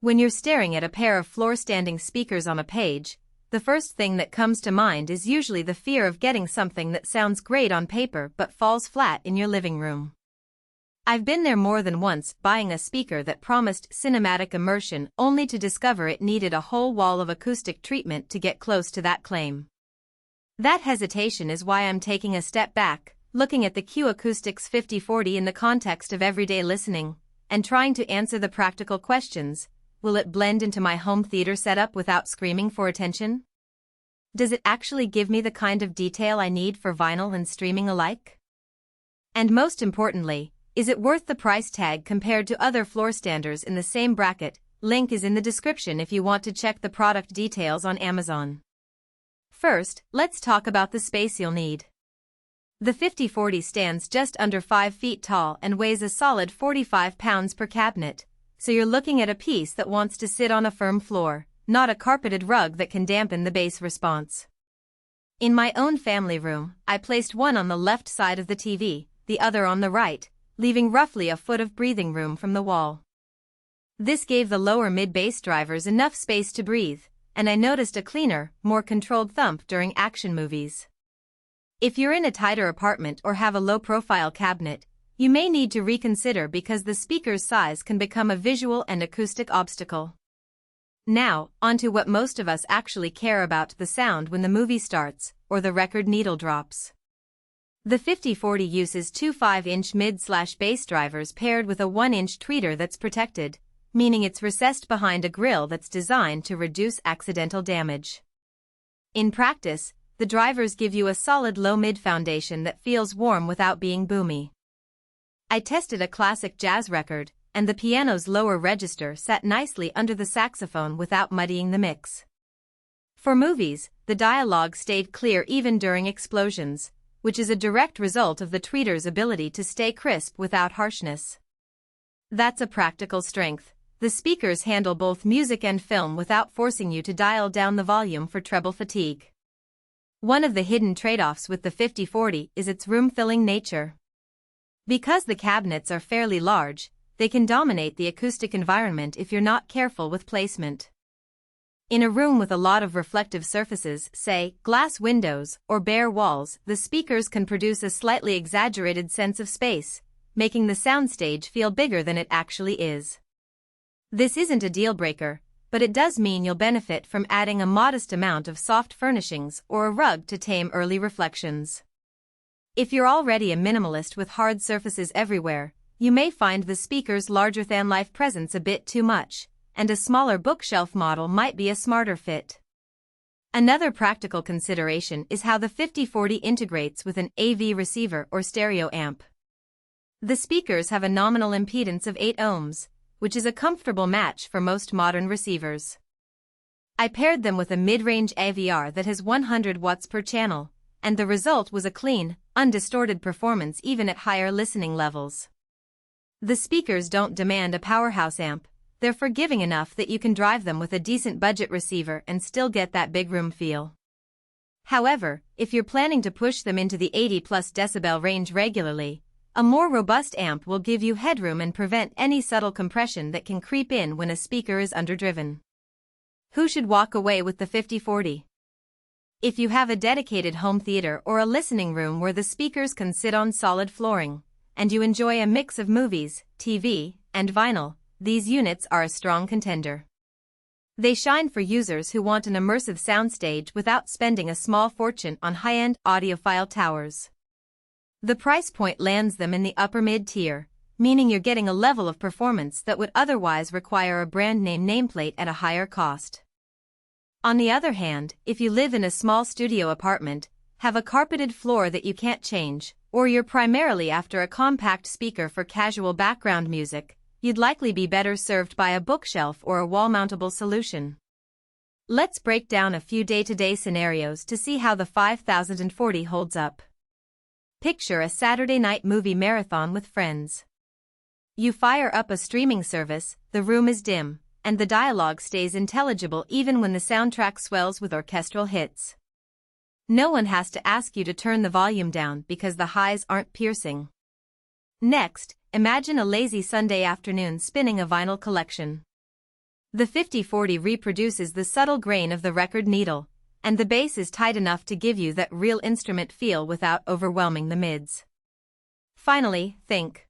When you're staring at a pair of floor-standing speakers on a page, the first thing that comes to mind is usually the fear of getting something that sounds great on paper but falls flat in your living room. I've been there more than once, buying a speaker that promised cinematic immersion only to discover it needed a whole wall of acoustic treatment to get close to that claim. That hesitation is why I'm taking a step back, looking at the Acoustics 5040 in the context of everyday listening, and trying to answer the practical questions. Will it blend into my home theater setup without screaming for attention? Does it actually give me the kind of detail I need for vinyl and streaming alike? And most importantly, is it worth the price tag compared to other floor standers in the same bracket? Link is in the description if you want to check the product details on Amazon. First, let's talk about the space you'll need. The 5040 stands just under 5 feet tall and weighs a solid 45 pounds per cabinet, so you're looking at a piece that wants to sit on a firm floor, not a carpeted rug that can dampen the bass response. In my own family room, I placed one on the left side of the TV, the other on the right, leaving roughly a foot of breathing room from the wall. This gave the lower mid-bass drivers enough space to breathe, and I noticed a cleaner, more controlled thump during action movies. If you're in a tighter apartment or have a low-profile cabinet, you may need to reconsider because the speaker's size can become a visual and acoustic obstacle. Now, onto what most of us actually care about: the sound when the movie starts, or the record needle drops. The 5040 uses two 5-inch mid/bass drivers paired with a 1-inch tweeter that's protected, meaning it's recessed behind a grill that's designed to reduce accidental damage. In practice, the drivers give you a solid low-mid foundation that feels warm without being boomy. I tested a classic jazz record, and the piano's lower register sat nicely under the saxophone without muddying the mix. For movies, the dialogue stayed clear even during explosions, which is a direct result of the tweeter's ability to stay crisp without harshness. That's a practical strength. The speakers handle both music and film without forcing you to dial down the volume for treble fatigue. One of the hidden trade-offs with the 5040 is its room-filling nature. Because the cabinets are fairly large, they can dominate the acoustic environment if you're not careful with placement. In a room with a lot of reflective surfaces, say, glass windows or bare walls, the speakers can produce a slightly exaggerated sense of space, making the soundstage feel bigger than it actually is. This isn't a deal-breaker, but it does mean you'll benefit from adding a modest amount of soft furnishings or a rug to tame early reflections. If you're already a minimalist with hard surfaces everywhere, you may find the speaker's larger-than-life presence a bit too much, and a smaller bookshelf model might be a smarter fit. Another practical consideration is how the 5040 integrates with an AV receiver or stereo amp. The speakers have a nominal impedance of 8 ohms, which is a comfortable match for most modern receivers. I paired them with a mid-range AVR that has 100 watts per channel, and the result was a clean, undistorted performance even at higher listening levels. The speakers don't demand a powerhouse amp, they're forgiving enough that you can drive them with a decent budget receiver and still get that big room feel. However, if you're planning to push them into the 80+ decibel range regularly, a more robust amp will give you headroom and prevent any subtle compression that can creep in when a speaker is underdriven. Who should walk away with the 5040? If you have a dedicated home theater or a listening room where the speakers can sit on solid flooring, and you enjoy a mix of movies, TV, and vinyl, these units are a strong contender. They shine for users who want an immersive soundstage without spending a small fortune on high-end audiophile towers. The price point lands them in the upper mid-tier, meaning you're getting a level of performance that would otherwise require a brand-name nameplate at a higher cost. On the other hand, if you live in a small studio apartment, have a carpeted floor that you can't change, or you're primarily after a compact speaker for casual background music, you'd likely be better served by a bookshelf or a wall-mountable solution. Let's break down a few day-to-day scenarios to see how the 5040 holds up. Picture a Saturday night movie marathon with friends. You fire up a streaming service, the room is dim, and the dialogue stays intelligible even when the soundtrack swells with orchestral hits. No one has to ask you to turn the volume down because the highs aren't piercing. Next, imagine a lazy Sunday afternoon spinning a vinyl collection. The 50/40 reproduces the subtle grain of the record needle, and the bass is tight enough to give you that real instrument feel without overwhelming the mids. Finally, think.